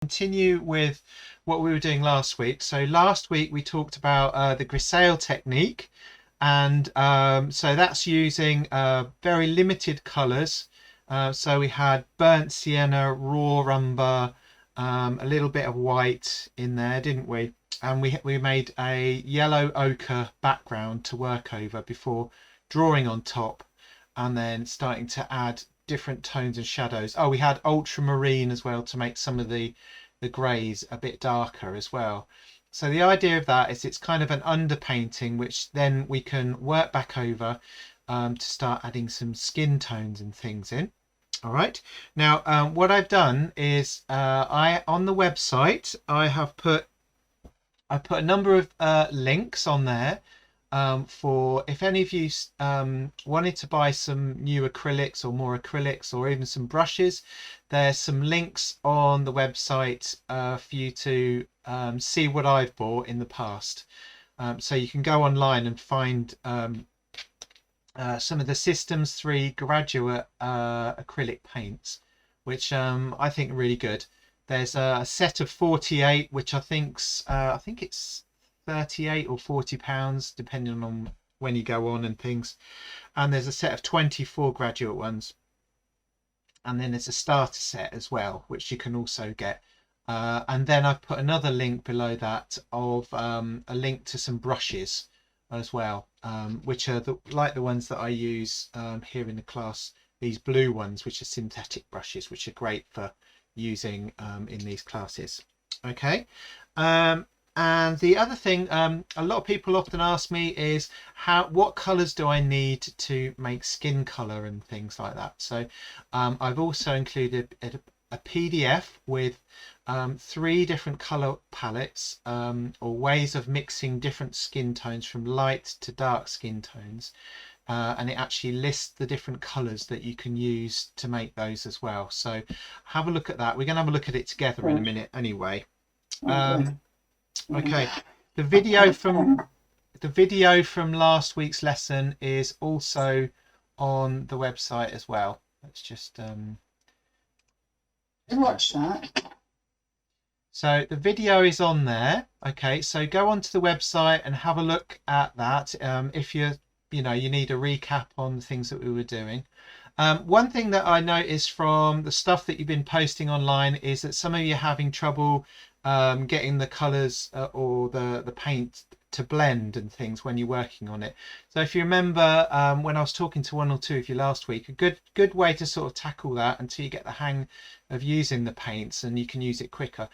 Continue with what we were doing last week. So last week we talked about the Grisaille technique, and so that's using very limited colours. So we had burnt sienna, raw umber, a little bit of white in there, didn't we? And we made a yellow ochre background to work over before drawing on top, and then starting to add different tones and shadows. Oh, we had ultramarine as well to make some of the greys a bit darker as well. So the idea of that is it's kind of an underpainting, which then we can work back over to start adding some skin tones and things in. All right. Now, what I've done is I on the website I put a number of links on there for if any of you wanted to buy some new acrylics or more acrylics or even some brushes. There's some links on the website for you to see what I've bought in the past. So you can go online and find some of the Systems 3 graduate acrylic paints, which I think are really good. There's a set of 48, which I think it's 38 or 40 pounds, depending on when you go on and things. And there's a set of 24 graduate ones. And then there's a starter set as well, which you can also get. And then I've put another link below that of a link to some brushes as well, which are like the ones that I use here in the class. These blue ones, which are synthetic brushes, which are great for using in these classes. Okay. And the other thing a lot of people often ask me is what colors do I need to make skin color and things like that. So I've also included a PDF with 3 different color palettes or ways of mixing different skin tones from light to dark skin tones. And it actually lists the different colors that you can use to make those as well. So have a look at that. We're going to have a look at it together in a minute anyway. Okay, the video from last week's lesson is also on the website as well. Let's just watch that. So the video is on there. Okay, so go onto the website and have a look at that if you need a recap on the things that we were doing. One thing that I noticed from the stuff that you've been posting online is that some of you are having trouble getting the colors or the paint to blend and things when you're working on it. So if you remember when I was talking to one or two of you last week, a good way to sort of tackle that until you get the hang of using the paints and you can use it quicker,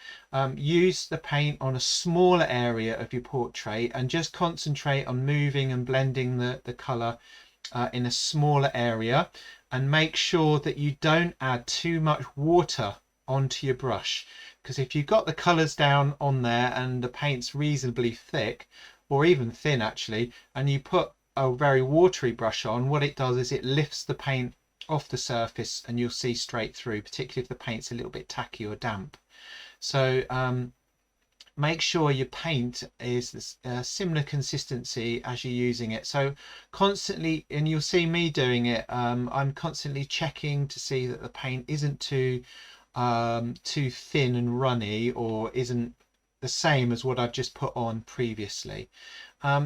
use the paint on a smaller area of your portrait and just concentrate on moving and blending the color in a smaller area, and make sure that you don't add too much water onto your brush, because if you've got the colors down on there and the paint's reasonably thick or even thin actually, and you put a very watery brush on, what it does is it lifts the paint off the surface and you'll see straight through, particularly if the paint's a little bit tacky or damp. So make sure your paint is a similar consistency as you're using it. So constantly, and you'll see me doing it, I'm constantly checking to see that the paint isn't too thin and runny, or isn't the same as what I've just put on previously.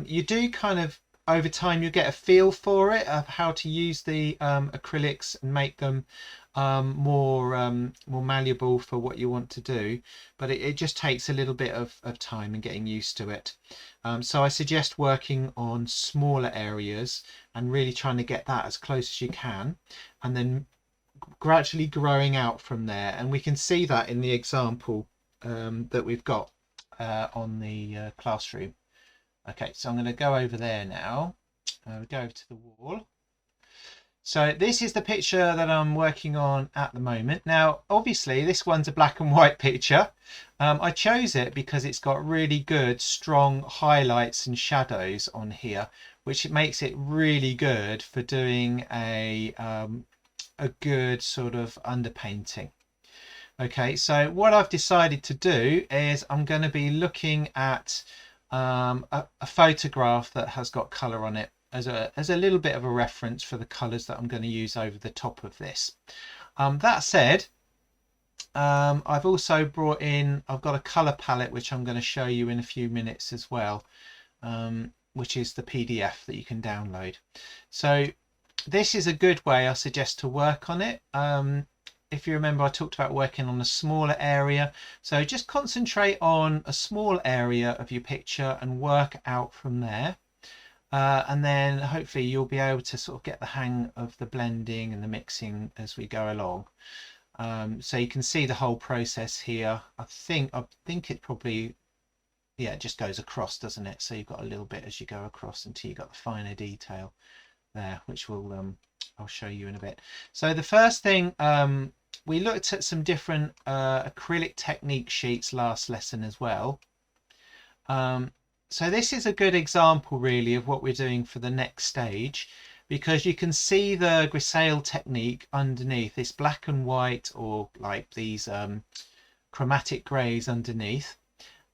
You do kind of, over time, you get a feel for it, of how to use the acrylics and make them more malleable for what you want to do, but it just takes a little bit of time and getting used to it. So I suggest working on smaller areas and really trying to get that as close as you can, and then gradually growing out from there. And we can see that in the example that we've got on the classroom. Okay, so I'm going to go over there now. We go over to the wall. So this is the picture that I'm working on at the moment. Now, obviously, this one's a black and white picture. I chose it because it's got really good, strong highlights and shadows on here, which makes it really good for doing a good sort of underpainting. Okay, so what I've decided to do is I'm going to be looking at a photograph that has got colour on it as a little bit of a reference for the colours that I'm going to use over the top of this. That said, I've also brought in, I've got a color palette which I'm going to show you in a few minutes as well, which is the PDF that you can download. So this is a good way, I suggest, to work on it. If you remember, I talked about working on a smaller area, so just concentrate on a small area of your picture and work out from there. And then hopefully you'll be able to sort of get the hang of the blending and the mixing as we go along. So you can see the whole process here. I think it probably, yeah, it just goes across, doesn't it? So you've got a little bit as you go across until you got the finer detail there, which will I'll show you in a bit. So the first thing, we looked at some different acrylic technique sheets last lesson as well. So this is a good example really of what we're doing for the next stage, because you can see the Grisaille technique underneath, this black and white, or like these chromatic greys underneath.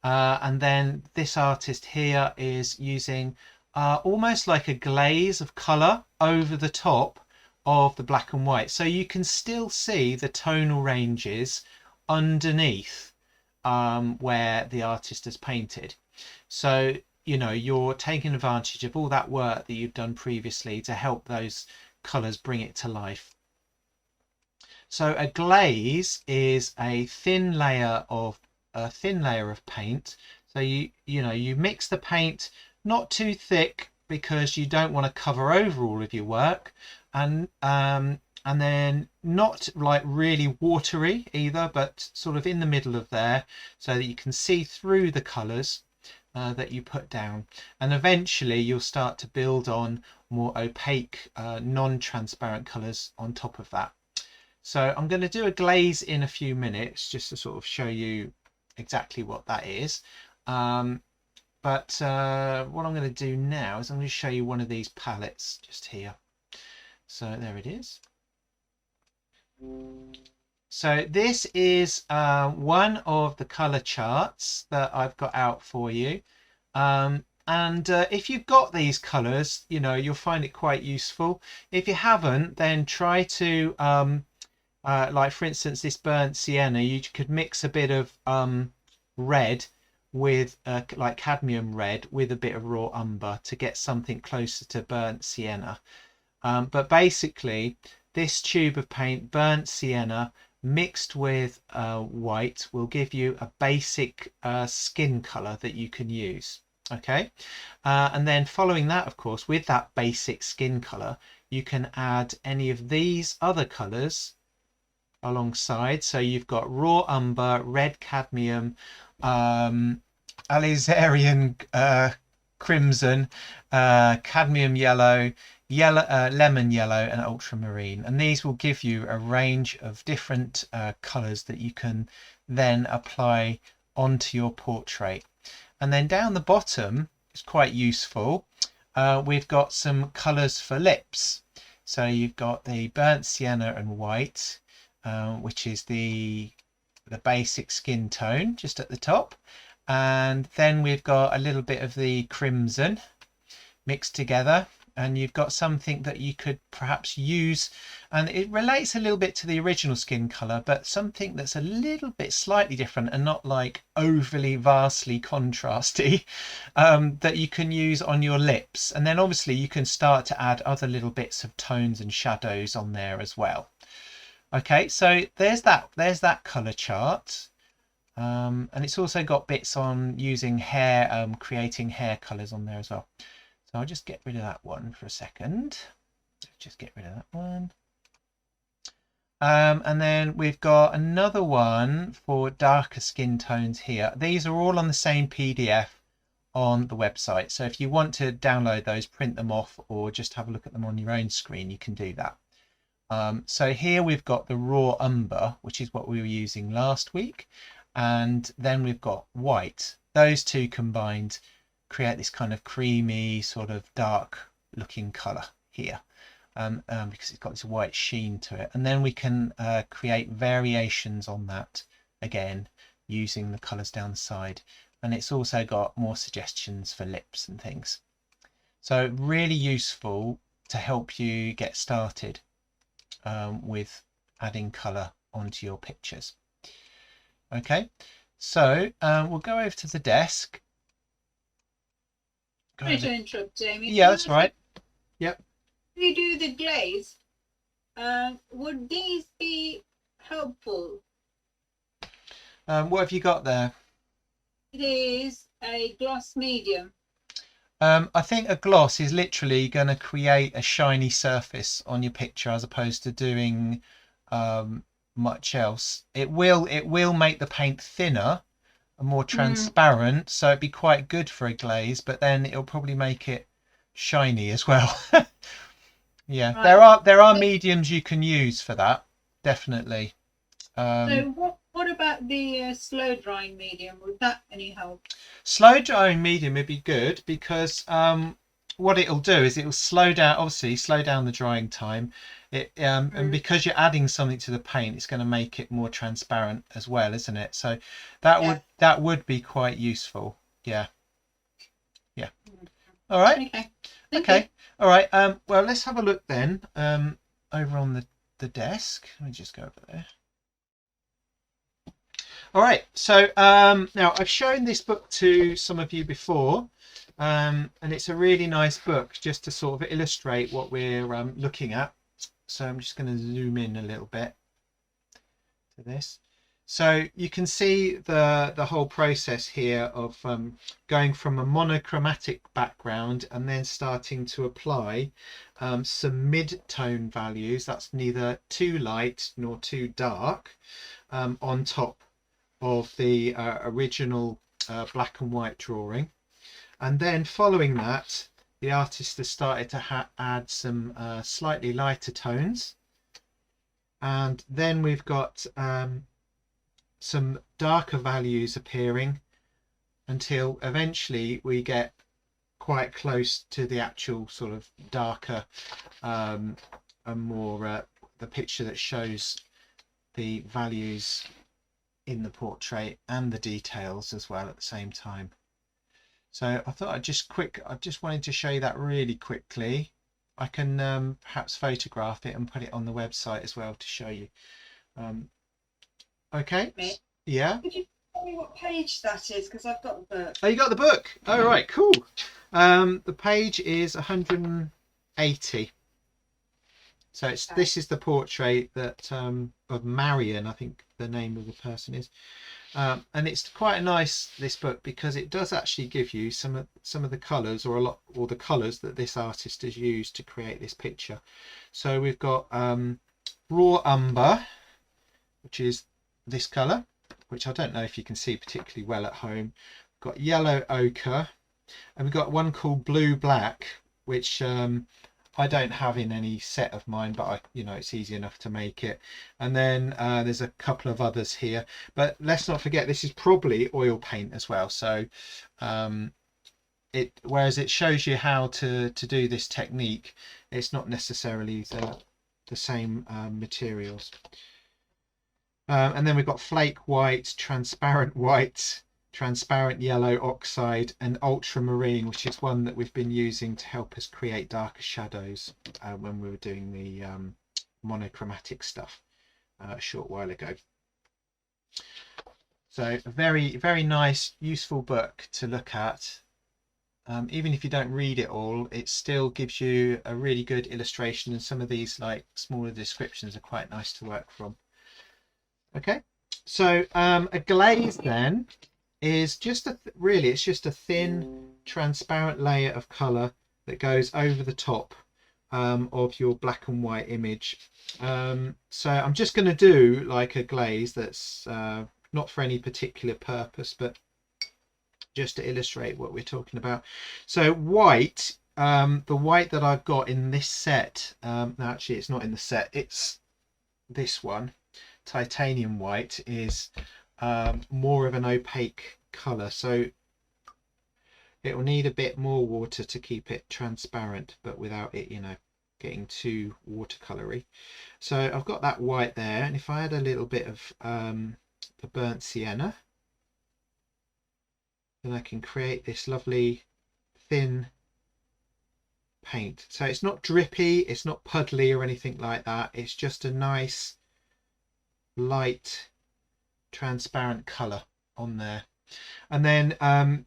And then this artist here is using almost like a glaze of colour over the top of the black and white. So you can still see the tonal ranges underneath where the artist has painted. So, you know, you're taking advantage of all that work that you've done previously to help those colours bring it to life. So a glaze is a thin layer of paint. So you mix the paint not too thick because you don't want to cover over all of your work, and then not like really watery either, but sort of in the middle of there, so that you can see through the colours that you put down, and eventually you'll start to build on more opaque non-transparent colours on top of that. So I'm going to do a glaze in a few minutes just to sort of show you exactly what that is. But what I'm going to do now is I'm going to show you one of these palettes just here. So there it is. So this is one of the color charts that I've got out for you. If you've got these colors, you know, you'll find it quite useful. If you haven't, then try to, like for instance, this burnt sienna, you could mix a bit of red with like cadmium red with a bit of raw umber to get something closer to burnt sienna. But basically, this tube of paint, burnt sienna, mixed with white, will give you a basic skin color that you can use. Okay, and then following that, of course, with that basic skin color, you can add any of these other colors alongside. So you've got raw umber, red cadmium, alizarian crimson, cadmium yellow, lemon yellow, and ultramarine, and these will give you a range of different colors that you can then apply onto your portrait. And then down the bottom, it's quite useful, we've got some colors for lips. So you've got the burnt sienna and white, which is the basic skin tone just at the top, and then we've got a little bit of the crimson mixed together, and you've got something that you could perhaps use, and it relates a little bit to the original skin color, but something that's a little bit slightly different and not like overly vastly contrasty, that you can use on your lips. And then obviously you can start to add other little bits of tones and shadows on there as well. Okay, so there's that color chart, and it's also got bits on using hair, creating hair colors on there as well. So I'll just get rid of that one for a second. Just get rid of that one. And then we've got another one for darker skin tones here. These are all on the same PDF on the website. So if you want to download those, print them off, or just have a look at them on your own screen, you can do that. So here we've got the raw umber, which is what we were using last week. And then we've got white. Those two combined create this kind of creamy, sort of dark looking color here, because it's got this white sheen to it. And then we can create variations on that again using the colors down the side. And it's also got more suggestions for lips and things. So really useful to help you get started with adding color onto your pictures. Okay, so we'll go over to the desk. Sorry to interrupt, Jamie. Yeah, that's right. Yep. We do the glaze. Would these be helpful? What have you got there? It is a gloss medium. I think a gloss is literally going to create a shiny surface on your picture as opposed to doing much else. It will make the paint thinner and more transparent, so it'd be quite good for a glaze, but then it'll probably make it shiny as well. Yeah, Right. there are mediums you can use for that, definitely. So what about the slow drying medium? Would that any help? Slow drying medium would be good because what it'll do is it'll slow down, obviously slow down the drying time. And because you're adding something to the paint, it's going to make it more transparent as well, isn't it? So that would be quite useful. Yeah. Yeah. All right. Okay. Okay. All right. Well, let's have a look then. Over on the desk. Let me just go over there. All right. So now I've shown this book to some of you before, and it's a really nice book just to sort of illustrate what we're looking at. So I'm just going to zoom in a little bit to this. So you can see the whole process here of going from a monochromatic background and then starting to apply some mid-tone values, that's neither too light nor too dark, on top of the original black and white drawing. And then following that, the artist has started to add some slightly lighter tones. And then we've got some darker values appearing until eventually we get quite close to the actual sort of darker and more the picture that shows the values in the portrait and the details as well at the same time. So I thought I just wanted to show you that really quickly. I can perhaps photograph it and put it on the website as well to show you. Okay. Yeah. Could you tell me what page that is? Because I've got the book. Oh, you got the book. Oh, right, cool. The page is 180. So this is the portrait that of Marion, I think the name of the person is. And it's quite nice, this book, because it does actually give you some of the colours or the colours that this artist has used to create this picture. So we've got raw umber, which is this colour, which I don't know if you can see particularly well at home. We've got yellow ochre, and we've got one called blue black, which I don't have in any set of mine, but it's easy enough to make it. And then there's a couple of others here, but let's not forget this is probably oil paint as well. So whereas it shows you how to do this technique, it's not necessarily the same materials. And then we've got flake white, transparent yellow oxide, and ultramarine, which is one that we've been using to help us create darker shadows when we were doing the monochromatic stuff a short while ago. So a very, very nice, useful book to look at. Even if you don't read it all, it still gives you a really good illustration, and some of these like smaller descriptions are quite nice to work from. Okay, so a glaze then is just it's just a thin transparent layer of color that goes over the top of your black and white image. So I'm just going to do like a glaze that's not for any particular purpose, but just to illustrate what we're talking about. So white, the white that I've got in this set, no, actually it's not in the set, it's this one. Titanium white is more of an opaque color, so it will need a bit more water to keep it transparent, but without it getting too watercolory. So I've got that white there, and if I add a little bit of the burnt sienna, then I can create this lovely thin paint. So it's not drippy, it's not puddly or anything like that, it's just a nice light transparent colour on there. And then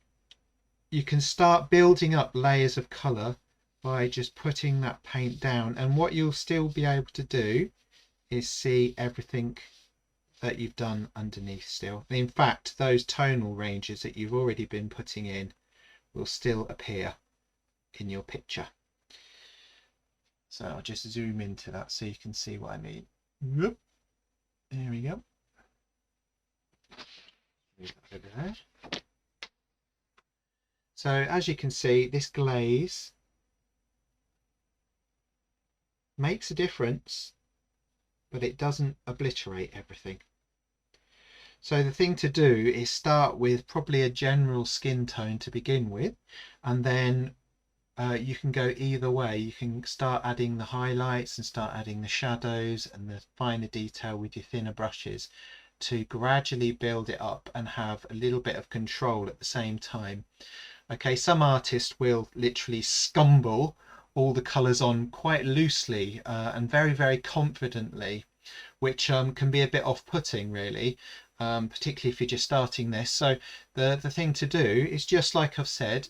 you can start building up layers of colour by just putting that paint down, and what you'll still be able to do is see everything that you've done underneath still. In fact, those tonal ranges that you've already been putting in will still appear in your picture. So I'll just zoom into that so you can see what I mean. Whoop. There we go. Move that over there. So as you can see, this glaze makes a difference, but it doesn't obliterate everything. So the thing to do is start with probably a general skin tone to begin with, and then you can go either way. You can start adding the highlights and start adding the shadows and the finer detail with your thinner brushes to gradually build it up and have a little bit of control at the same time. Okay, some artists will literally scumble all the colours on quite loosely and very, very confidently, which can be a bit off-putting really, particularly if you're just starting this. So the thing to do is, just like I've said,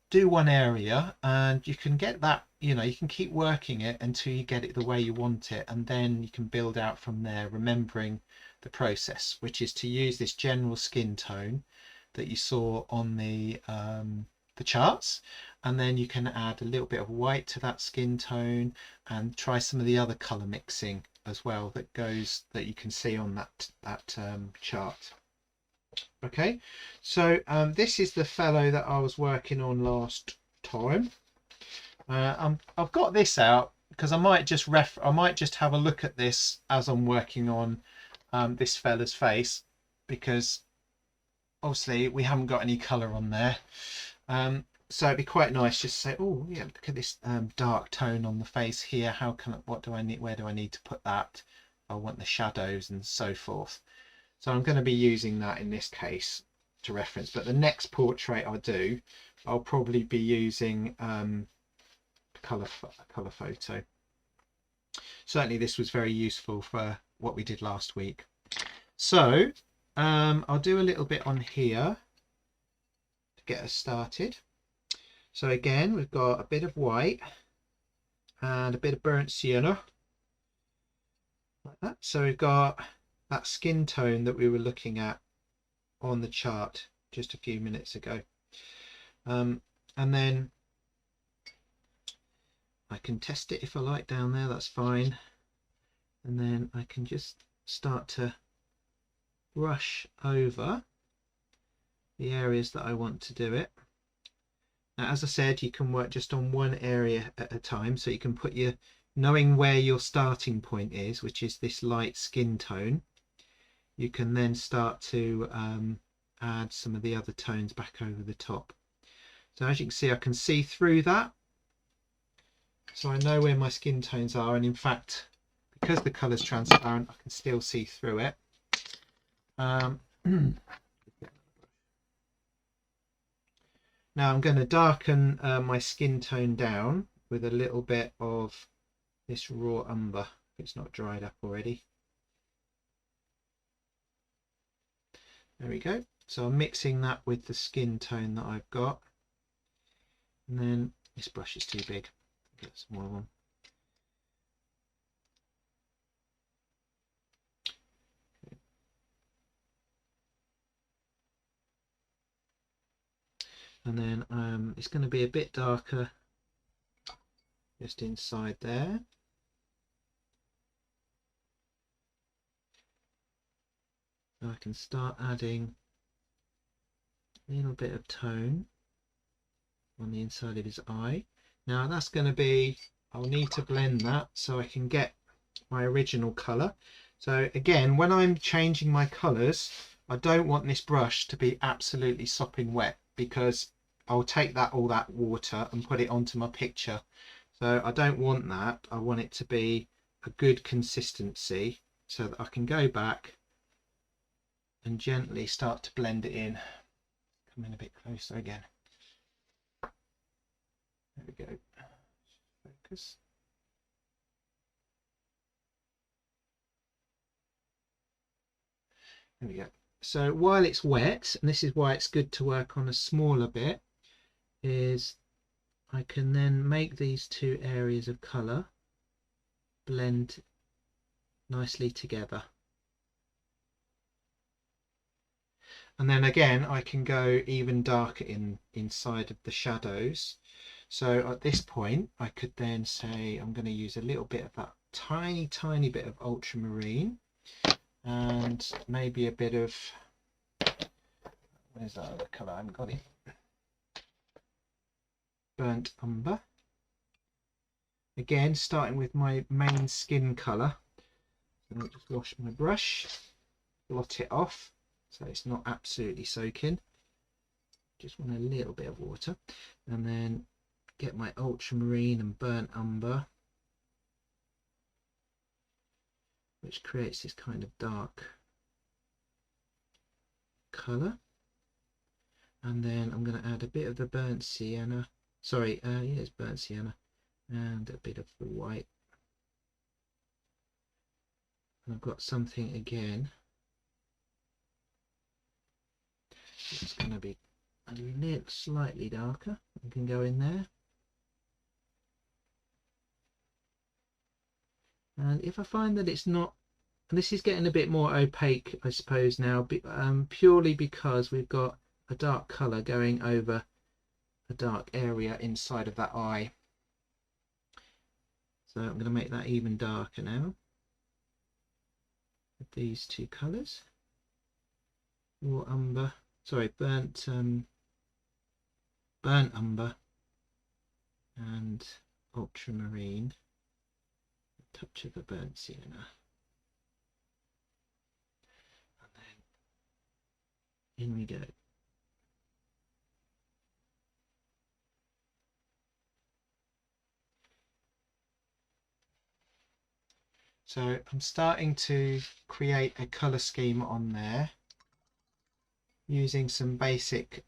do one area and you can get that, you know, you can keep working it until you get it the way you want it, and then you can build out from there, remembering the process, which is to use this general skin tone that you saw on the charts, and then you can add a little bit of white to that skin tone and try some of the other color mixing as well that you can see on that chart. Okay, so this is the fellow that I was working on last time. I've got this out because I might just have a look at this as I'm working on this fella's face, because obviously we haven't got any colour on there. So it'd be quite nice just to say, oh yeah, look at this dark tone on the face here. What do I need? Where do I need to put that? I want the shadows and so forth. So I'm going to be using that in this case to reference. But the next portrait I do, I'll probably be using a colour photo. Certainly this was very useful for what we did last week. So I'll do a little bit on here to get us started. So again, we've got a bit of white and a bit of burnt sienna, like that. So we've got that skin tone that we were looking at on the chart just a few minutes ago. And then I can test it if I like down there, that's fine. And then I can just start to brush over the areas that I want to do it. Now, as I said, you can work just on one area at a time, so you can put knowing where your starting point is, which is this light skin tone, you can then start to add some of the other tones back over the top. So as you can see, I can see through that, so I know where my skin tones are, and in fact, because the colour is transparent, I can still see through it. Now I'm going to darken my skin tone down with a little bit of this raw umber, if it's not dried up already. There we go. So I'm mixing that with the skin tone that I've got. And then this brush is too big. Get a smaller one. Okay. And then it's going to be a bit darker just inside there. I can start adding a little bit of tone on the inside of his eye. Now that's going to be, I'll need to blend that so I can get my original colour. So again, when I'm changing my colours, I don't want this brush to be absolutely sopping wet, because I'll take all that water and put it onto my picture. So I don't want that. I want it to be a good consistency so that I can go back and gently start to blend it in. Come in a bit closer again. There we go. Focus. There we go. So while it's wet, and this is why it's good to work on a smaller bit, is I can then make these two areas of colour blend nicely together. And then again, I can go even darker inside of the shadows. So at this point, I could then say I'm going to use a little bit of that tiny bit of ultramarine, and maybe a bit of, where's that other colour? I haven't got it. Burnt umber. Again, starting with my main skin colour. I'll just wash my brush, blot it off so it's not absolutely soaking. Just want a little bit of water, and then get my ultramarine and burnt umber, which creates this kind of dark colour. And then I'm going to add a bit of the burnt sienna, yeah, it's burnt sienna, and a bit of the white. And I've got something again, it's going to be a little slightly darker. I can go in there, and if I find that it's not, and this is getting a bit more opaque, I suppose now, purely because we've got a dark colour going over a dark area inside of that eye. So I'm going to make that even darker now with these two colours, more umber, sorry, burnt umber and ultramarine, a touch of the burnt sienna, and then in we go. So I'm starting to create a colour scheme on there using some basic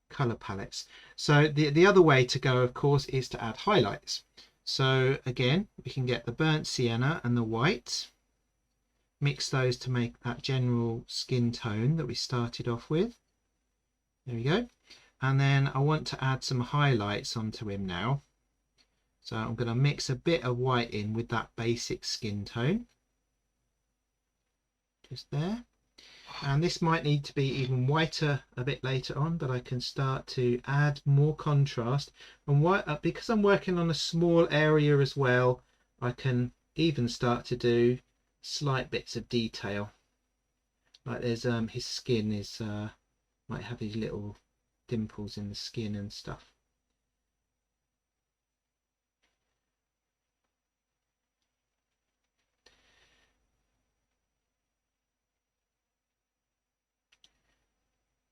colour palettes. So the other way to go, of course, is to add highlights. So again, we can get the burnt sienna and the white, mix those to make that general skin tone that we started off with. There we go. And then I want to add some highlights onto him now. So I'm going to mix a bit of white in with that basic skin tone, just there. And this might need to be even whiter a bit later on, but I can start to add more contrast. And because I'm working on a small area as well, I can even start to do slight bits of detail. Like there's his skin is might have these little dimples in the skin and stuff.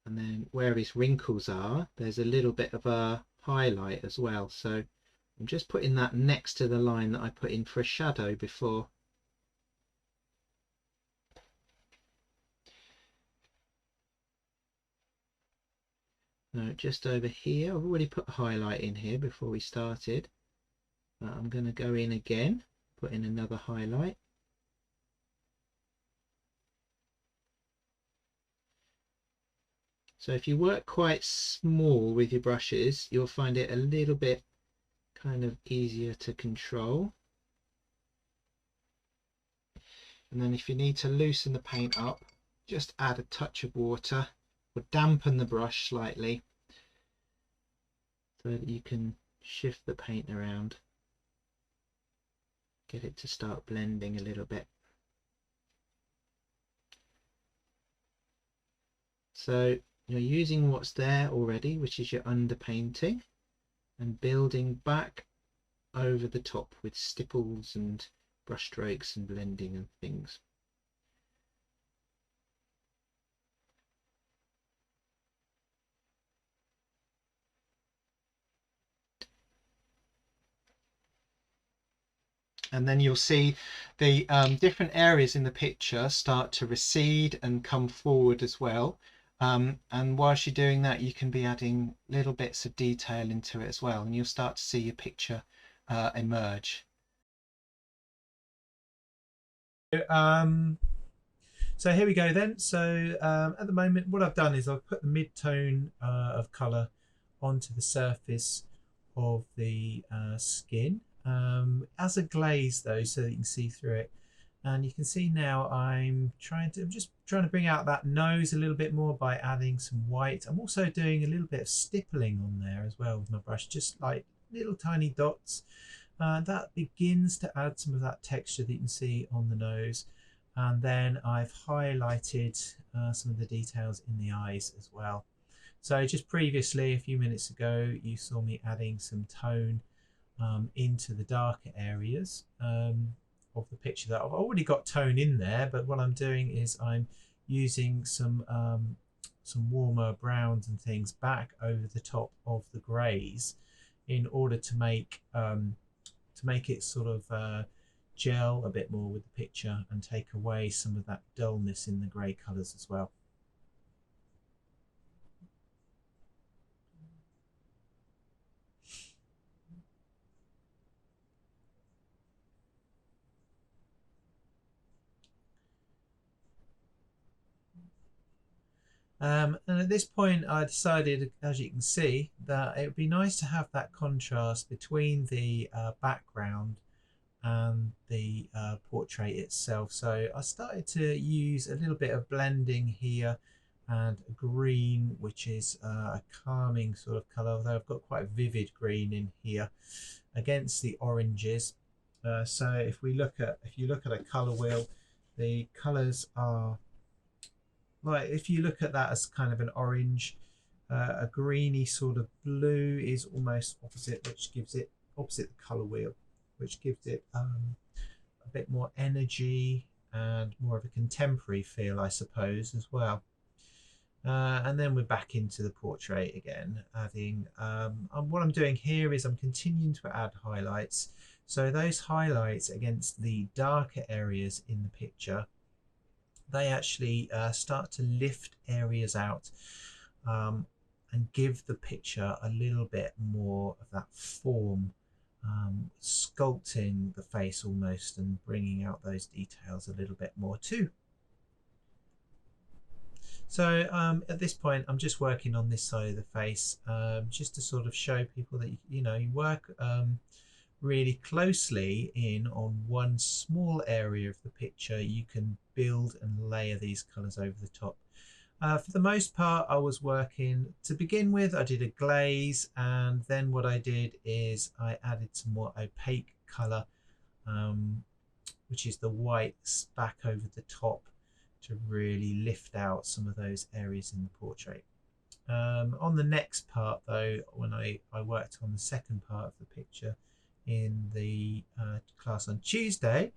And then where his wrinkles are, there's a little bit of a highlight as well. So I'm just putting that next to the line that I put in for a shadow before. No, just over here. I've already put a highlight in here before we started, but I'm going to go in again, put in another highlight. So if you work quite small with your brushes, you'll find it a little bit kind of easier to control. And then if you need to loosen the paint up, just add a touch of water or dampen the brush slightly so that you can shift the paint around, get it to start blending a little bit. So you're using what's there already, which is your underpainting, and building back over the top with stipples and brush strokes and blending and things. And then you'll see the different areas in the picture start to recede and come forward as well. And whilst you're doing that, you can be adding little bits of detail into it as well, and you'll start to see your picture emerge. So here we go then. So at the moment, what I've done is I've put the mid-tone of colour onto the surface of the skin as a glaze though, so that you can see through it. And you can see now I'm just trying to bring out that nose a little bit more by adding some white. I'm also doing a little bit of stippling on there as well with my brush, just like little tiny dots. That begins to add some of that texture that you can see on the nose. And then I've highlighted some of the details in the eyes as well. So just previously, a few minutes ago, you saw me adding some tone into the darker areas of the picture. That I've already got tone in there, but what I'm doing is I'm using some warmer browns and things back over the top of the greys in order to make it sort of gel a bit more with the picture and take away some of that dullness in the grey colours as well. And at this point I decided, as you can see, that it would be nice to have that contrast between the background and the portrait itself. So I started to use a little bit of blending here and green, which is a calming sort of colour, although I've got quite a vivid green in here against the oranges. So if you look at a colour wheel, the colours are like, if you look at that as kind of an orange, a greeny sort of blue is almost opposite, which gives it opposite the colour wheel, which gives it a bit more energy and more of a contemporary feel, I suppose, as well. And then we're back into the portrait again, adding what I'm doing here is I'm continuing to add highlights. So those highlights against the darker areas in the picture, they actually start to lift areas out and give the picture a little bit more of that form, sculpting the face almost and bringing out those details a little bit more too. So at this point I'm just working on this side of the face, just to sort of show people that you work really closely in on one small area of the picture. You can build and layer these colours over the top. For the most part, I was working, to begin with, I did a glaze, and then what I did is I added some more opaque colour, which is the whites, back over the top to really lift out some of those areas in the portrait. On the next part though, when I worked on the second part of the picture in the class on Tuesday,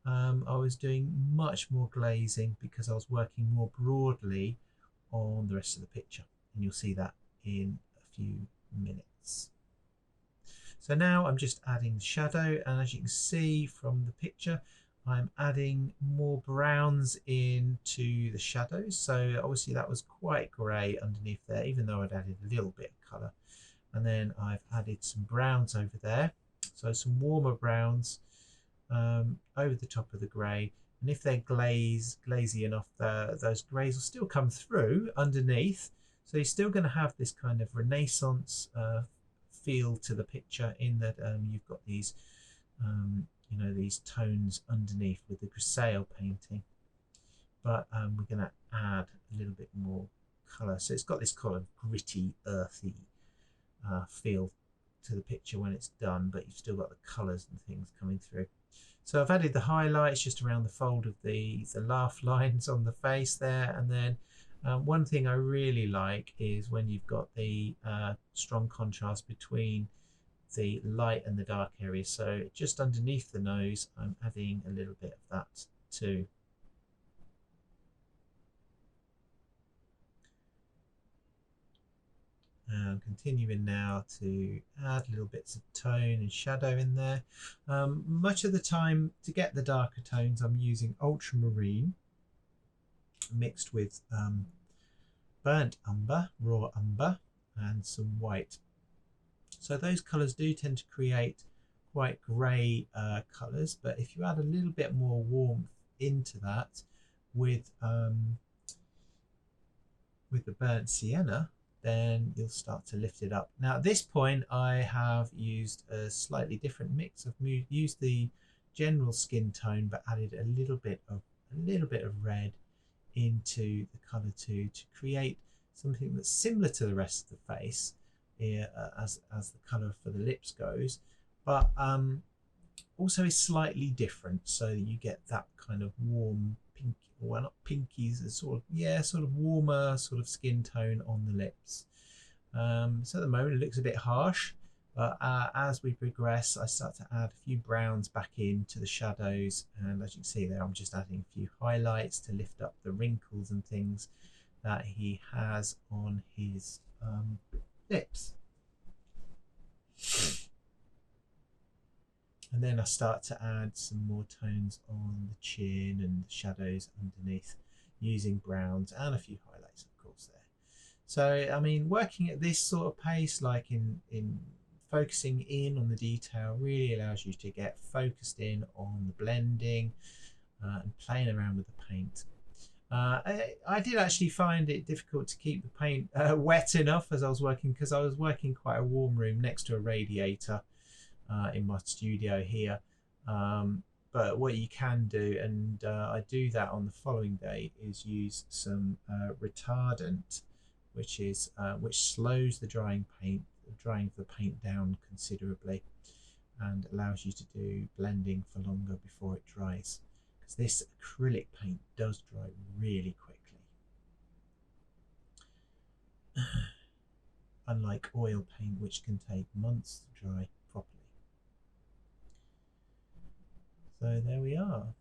I was doing much more glazing because I was working more broadly on the rest of the picture, and you'll see that in a few minutes. So now I'm just adding shadow, and as you can see from the picture, I'm adding more browns into the shadows. So obviously that was quite grey underneath there, even though I'd added a little bit of colour. And then I've added some browns over there, so some warmer browns over the top of the grey. And if they're glazy enough, those greys will still come through underneath. So you're still going to have this kind of Renaissance feel to the picture, in that you've got these these tones underneath with the Grisaille painting, but we're going to add a little bit more colour. So it's got this kind of gritty, earthy feel to the picture when it's done, but you've still got the colours and things coming through. So I've added the highlights just around the fold of the laugh lines on the face there, and then one thing I really like is when you've got the strong contrast between the light and the dark area. So just underneath the nose, I'm adding a little bit of that too. And continuing now to add little bits of tone and shadow in there. Much of the time, to get the darker tones, I'm using ultramarine mixed with burnt umber, raw umber, and some white. So those colours do tend to create quite grey colours, but if you add a little bit more warmth into that, with the burnt sienna, then you'll start to lift it up. Now at this point I have used a slightly different mix. I've used the general skin tone but added a little bit of red into the colour to create something that's similar to the rest of the face here, as the colour for the lips goes, but also is slightly different, so you get that kind of warm pink, well not pinkies, a sort of warmer sort of skin tone on the lips. So at the moment it looks a bit harsh, but as we progress I start to add a few browns back into the shadows, and as you can see there I'm just adding a few highlights to lift up the wrinkles and things that he has on his lips. And then I start to add some more tones on the chin and the shadows underneath using browns and a few highlights of course there. So I mean, working at this sort of pace, like in focusing in on the detail, really allows you to get focused in on the blending and playing around with the paint. I did actually find it difficult to keep the paint wet enough as I was working, because I was working quite a warm room next to a radiator in my studio here. But what you can do, and I do that on the following day, is use some retardant, which slows the drying of the paint down considerably and allows you to do blending for longer before it dries, because this acrylic paint does dry really quickly, unlike oil paint which can take months to dry properly. So there we are.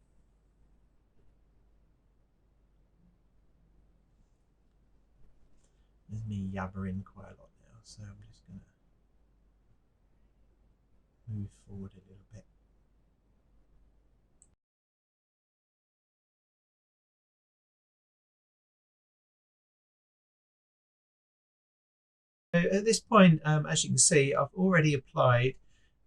There's me yabbering quite a lot now, so I'm just going to move forward a little bit. So at this point, as you can see, I've already applied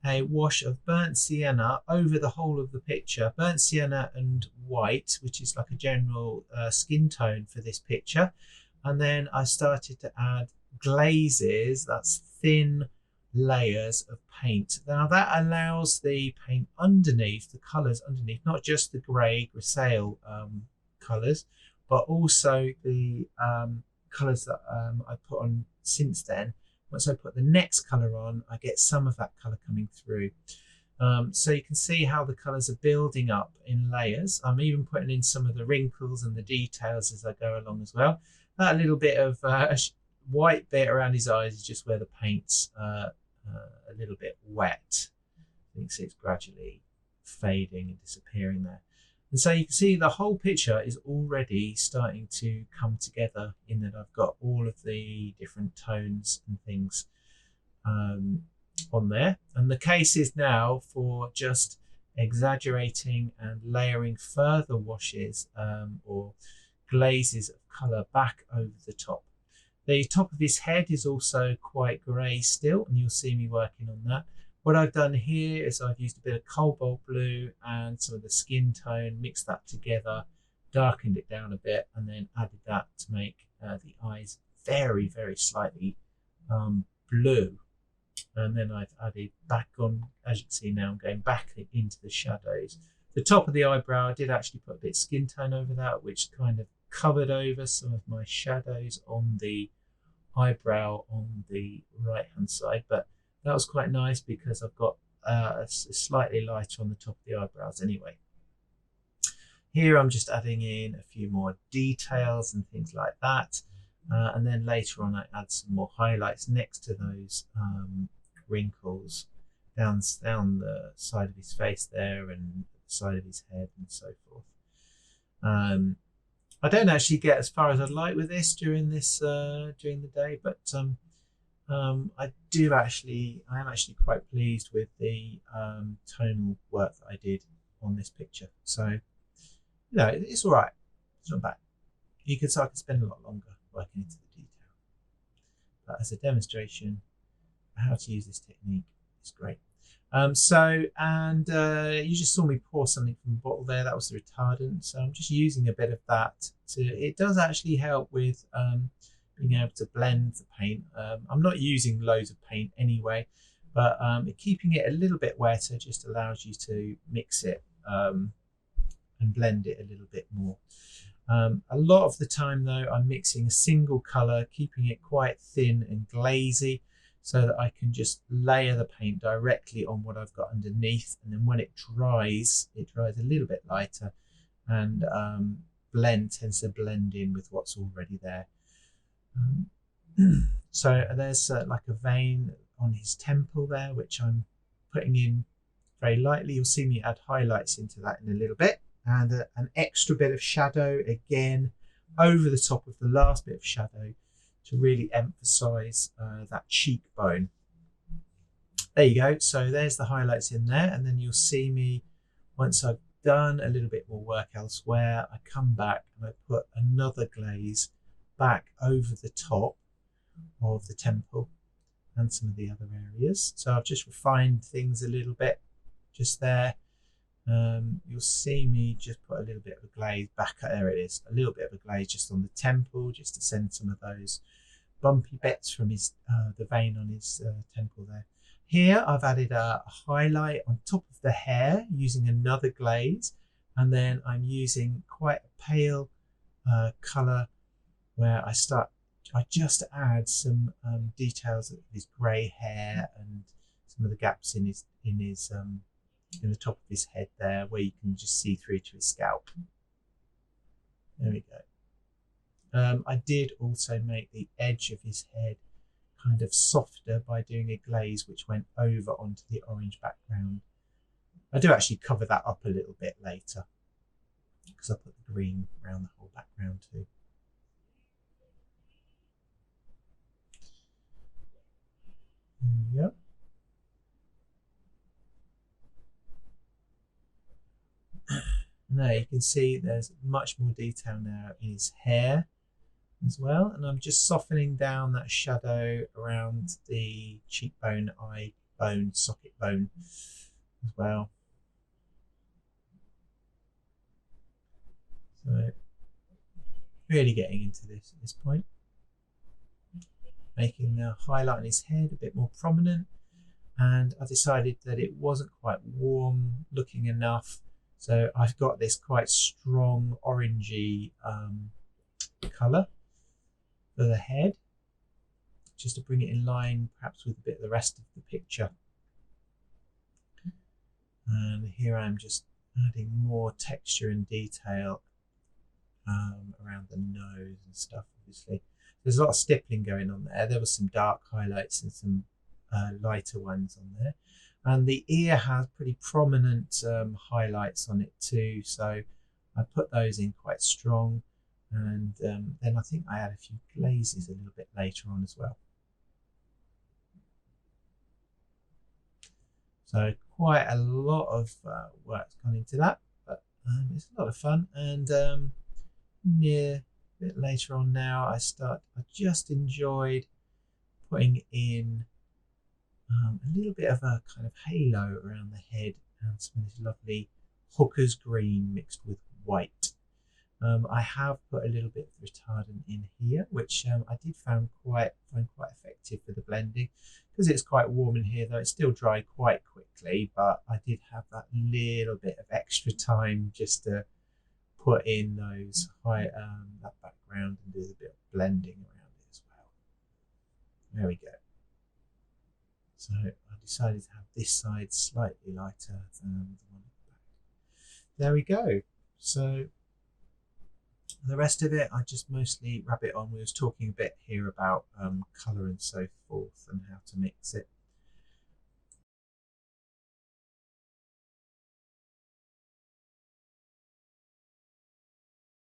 a wash of burnt sienna over the whole of the picture. Burnt sienna and white, which is like a general skin tone for this picture. And then I started to add glazes, that's thin layers of paint. Now that allows the paint underneath, the colours underneath, not just the grey Grisaille colours, but also the colours that I put on since then. Once I put the next colour on, I get some of that colour coming through. So you can see how the colours are building up in layers. I'm even putting in some of the wrinkles and the details as I go along as well. That little bit of white bit around his eyes is just where the paint's a little bit wet. You can see it's gradually fading and disappearing there. And so you can see the whole picture is already starting to come together, in that I've got all of the different tones and things on there. And the case is now for just exaggerating and layering further washes or glazes of colour back over the top. The top of his head is also quite grey still, and you'll see me working on that. What I've done here is I've used a bit of cobalt blue and some of the skin tone, mixed that together, darkened it down a bit, and then added that to make the eyes very, very slightly blue. And then I've added back on, as you can see now, I'm going back into the shadows. The top of the eyebrow, I did actually put a bit of skin tone over that, which kind of covered over some of my shadows on the eyebrow on the right hand side, but that was quite nice because I've got a slightly lighter on the top of the eyebrows anyway. Here I'm just adding in a few more details and things like that, and then later on I add some more highlights next to those wrinkles down the side of his face there and the side of his head and so forth. I don't actually get as far as I'd like with this during the day, but I am actually quite pleased with the tonal work that I did on this picture. So, it's all right. It's not bad. I could spend a lot longer working into the detail. But as a demonstration of how to use this technique, it's great. You just saw me pour something from the bottle there. That was the retardant. So I'm just using a bit of that it does actually help with being able to blend the paint. I'm not using loads of paint anyway, but keeping it a little bit wetter just allows you to mix it and blend it a little bit more. A lot of the time though, I'm mixing a single colour, keeping it quite thin and glazy, so that I can just layer the paint directly on what I've got underneath, and then when it dries a little bit lighter, and tends to blend in with what's already there. So there's like a vein on his temple there, which I'm putting in very lightly. You'll see me add highlights into that in a little bit, and an extra bit of shadow again over the top of the last bit of shadow to really emphasize that cheekbone. There you go. So there's the highlights in there, and then you'll see me, once I've done a little bit more work elsewhere, I come back and I put another glaze back over the top of the temple and some of the other areas. So I've just refined things a little bit just there. You'll see me just put a little bit of a glaze back, there it is, a little bit of a glaze just on the temple, just to send some of those bumpy bits from his the vein on his temple there. Here I've added a highlight on top of the hair using another glaze, and then I'm using quite a pale colour where I just add some details of his grey hair and some of the gaps in the top of his head there, where you can just see through to his scalp. There we go. I did also make the edge of his head kind of softer by doing a glaze which went over onto the orange background. I do actually cover that up a little bit later because I put the green around the whole background too. Yep. Now you can see there's much more detail now in his hair as well, and I'm just softening down that shadow around the cheekbone, eye bone, socket bone as well. So really getting into this at this point, making the highlight on his head a bit more prominent, and I decided that it wasn't quite warm looking enough, so I've got this quite strong orangey colour for the head, just to bring it in line perhaps with a bit of the rest of the picture. And here I'm just adding more texture and detail around the nose and stuff. Obviously there's a lot of stippling going on there. There was some dark highlights and some lighter ones on there, and the ear has pretty prominent highlights on it too, so I put those in quite strong. And then I think I add a few glazes a little bit later on as well. So quite a lot of work's gone into that, but it's a lot of fun. And near a bit later on now, I just enjoyed putting in a little bit of a kind of halo around the head and some of this lovely hooker's green mixed with white. I have put a little bit of retardant in here, which I did find quite effective for the blending, because it's quite warm in here, though it's still dry quite quickly, but I did have that little bit of extra time just to put in those that background and do a bit of blending around it as well. There we go. So I decided to have this side slightly lighter than the one at the back. There we go. So the rest of it, I just mostly rub it on. We was talking a bit here about colour and so forth and how to mix it.